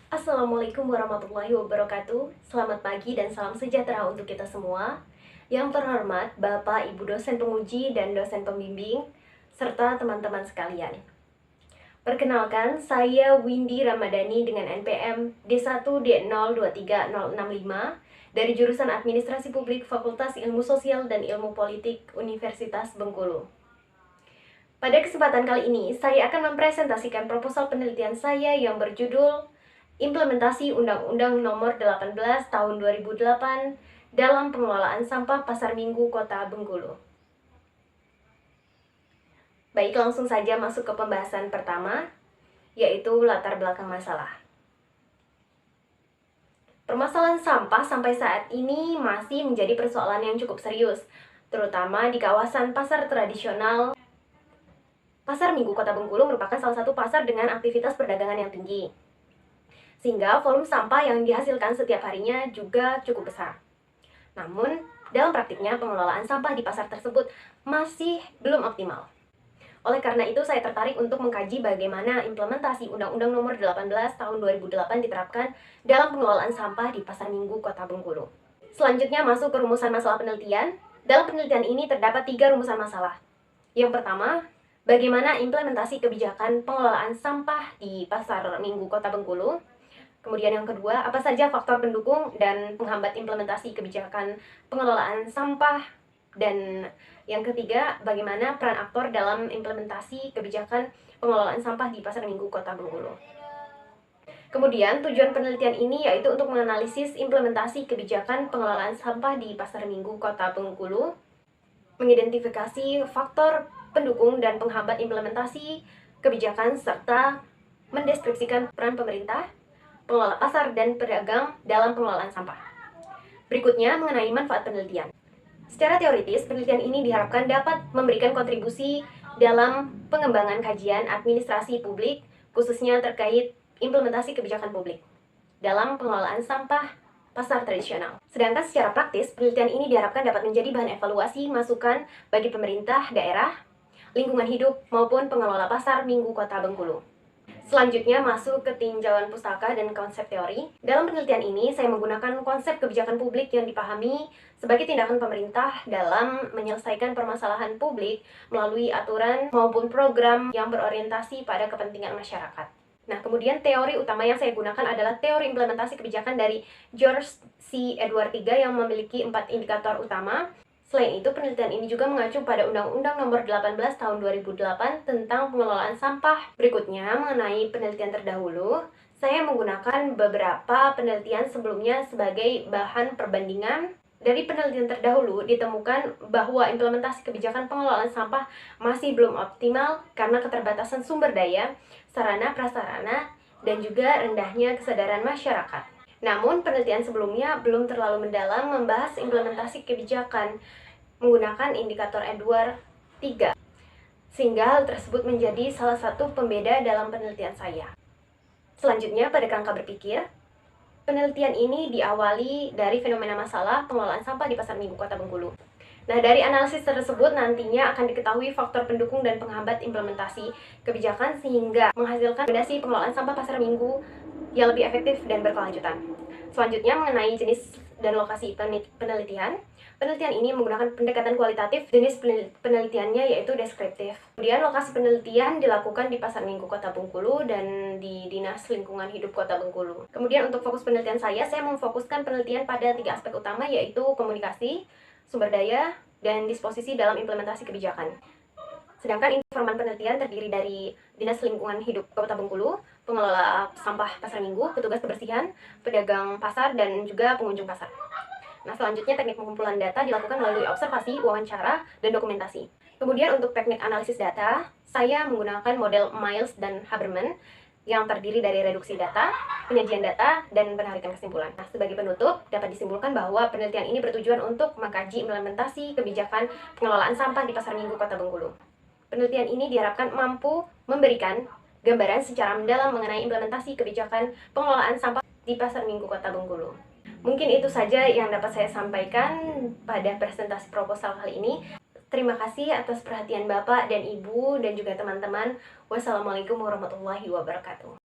Assalamualaikum warahmatullahi wabarakatuh. Selamat pagi dan salam sejahtera untuk kita semua. Yang terhormat Bapak Ibu dosen penguji dan dosen pembimbing, serta teman-teman sekalian. Perkenalkan, saya Windy Ramadhani dengan NPM D1D023065 dari jurusan Administrasi Publik Fakultas Ilmu Sosial dan Ilmu Politik Universitas Bengkulu. Pada kesempatan kali ini, saya akan mempresentasikan proposal penelitian saya yang berjudul Implementasi Undang-Undang Nomor 18 Tahun 2008 dalam Pengelolaan Sampah Pasar Minggu Kota Bengkulu. Baik, langsung saja masuk ke pembahasan pertama, yaitu latar belakang masalah. Permasalahan sampah sampai saat ini masih menjadi persoalan yang cukup serius, terutama di kawasan pasar tradisional. Pasar Minggu Kota Bengkulu merupakan salah satu pasar dengan aktivitas perdagangan yang tinggi, sehingga volume sampah yang dihasilkan setiap harinya juga cukup besar. Namun, dalam praktiknya pengelolaan sampah di pasar tersebut masih belum optimal. Oleh karena itu, saya tertarik untuk mengkaji bagaimana implementasi Undang-Undang Nomor 18 Tahun 2008 diterapkan dalam pengelolaan sampah di Pasar Minggu Kota Bengkulu. Selanjutnya masuk ke rumusan masalah penelitian. Dalam penelitian ini terdapat 3 rumusan masalah. Yang pertama, bagaimana implementasi kebijakan pengelolaan sampah di Pasar Minggu Kota Bengkulu. Kemudian yang kedua, apa saja faktor pendukung dan penghambat implementasi kebijakan pengelolaan sampah. Dan yang ketiga, bagaimana peran aktor dalam implementasi kebijakan pengelolaan sampah di Pasar Minggu Kota Bengkulu. Kemudian tujuan penelitian ini yaitu untuk menganalisis implementasi kebijakan pengelolaan sampah di Pasar Minggu Kota Bengkulu, mengidentifikasi faktor pendukung dan penghambat implementasi kebijakan, serta mendeskripsikan peran pemerintah, pengelola pasar, dan pedagang dalam pengelolaan sampah. Berikutnya mengenai manfaat penelitian. Secara teoritis, penelitian ini diharapkan dapat memberikan kontribusi dalam pengembangan kajian administrasi publik, khususnya terkait implementasi kebijakan publik dalam pengelolaan sampah pasar tradisional. Sedangkan secara praktis, penelitian ini diharapkan dapat menjadi bahan evaluasi masukan bagi pemerintah daerah, lingkungan hidup, maupun pengelola pasar Minggu Kota Bengkulu. Selanjutnya masuk ke tinjauan pustaka dan konsep teori. Dalam penelitian ini, saya menggunakan konsep kebijakan publik yang dipahami sebagai tindakan pemerintah dalam menyelesaikan permasalahan publik melalui aturan maupun program yang berorientasi pada kepentingan masyarakat. Nah, kemudian teori utama yang saya gunakan adalah teori implementasi kebijakan dari George C. Edward III yang memiliki 4 indikator utama. Selain itu, penelitian ini juga mengacu pada Undang-Undang Nomor 18 Tahun 2008 tentang pengelolaan sampah. Berikutnya, mengenai penelitian terdahulu, saya menggunakan beberapa penelitian sebelumnya sebagai bahan perbandingan. Dari penelitian terdahulu, ditemukan bahwa implementasi kebijakan pengelolaan sampah masih belum optimal karena keterbatasan sumber daya, sarana prasarana, dan juga rendahnya kesadaran masyarakat. Namun, penelitian sebelumnya belum terlalu mendalam membahas implementasi kebijakan menggunakan indikator Edward III, sehingga hal tersebut menjadi salah satu pembeda dalam penelitian saya. Selanjutnya, pada kerangka berpikir, penelitian ini diawali dari fenomena masalah pengelolaan sampah di Pasar Minggu Kota Bengkulu. Nah, dari analisis tersebut nantinya akan diketahui faktor pendukung dan penghambat implementasi kebijakan sehingga menghasilkan rekomendasi pengelolaan sampah Pasar Minggu yang lebih efektif dan berkelanjutan. Selanjutnya mengenai jenis dan lokasi penelitian. Penelitian ini menggunakan pendekatan kualitatif, jenis penelitiannya yaitu deskriptif. Kemudian lokasi penelitian dilakukan di Pasar Minggu Kota Bengkulu dan di Dinas Lingkungan Hidup Kota Bengkulu. Kemudian untuk fokus penelitian saya memfokuskan penelitian pada 3 aspek utama yaitu komunikasi, sumber daya, dan disposisi dalam implementasi kebijakan. Sedangkan informan penelitian terdiri dari Dinas Lingkungan Hidup Kota Bengkulu, pengelola sampah Pasar Minggu, petugas kebersihan, pedagang pasar, dan juga pengunjung pasar. Nah, selanjutnya teknik pengumpulan data dilakukan melalui observasi, wawancara, dan dokumentasi. Kemudian untuk teknik analisis data, saya menggunakan model Miles dan Haberman yang terdiri dari reduksi data, penyajian data, dan penarikan kesimpulan. Nah, sebagai penutup, dapat disimpulkan bahwa penelitian ini bertujuan untuk mengkaji implementasi kebijakan pengelolaan sampah di Pasar Minggu Kota Bengkulu. Penelitian ini diharapkan mampu memberikan gambaran secara mendalam mengenai implementasi kebijakan pengelolaan sampah di Pasar Minggu Kota Bengkulu. Mungkin itu saja yang dapat saya sampaikan pada presentasi proposal kali ini. Terima kasih atas perhatian Bapak dan Ibu dan juga teman-teman. Wassalamualaikum warahmatullahi wabarakatuh.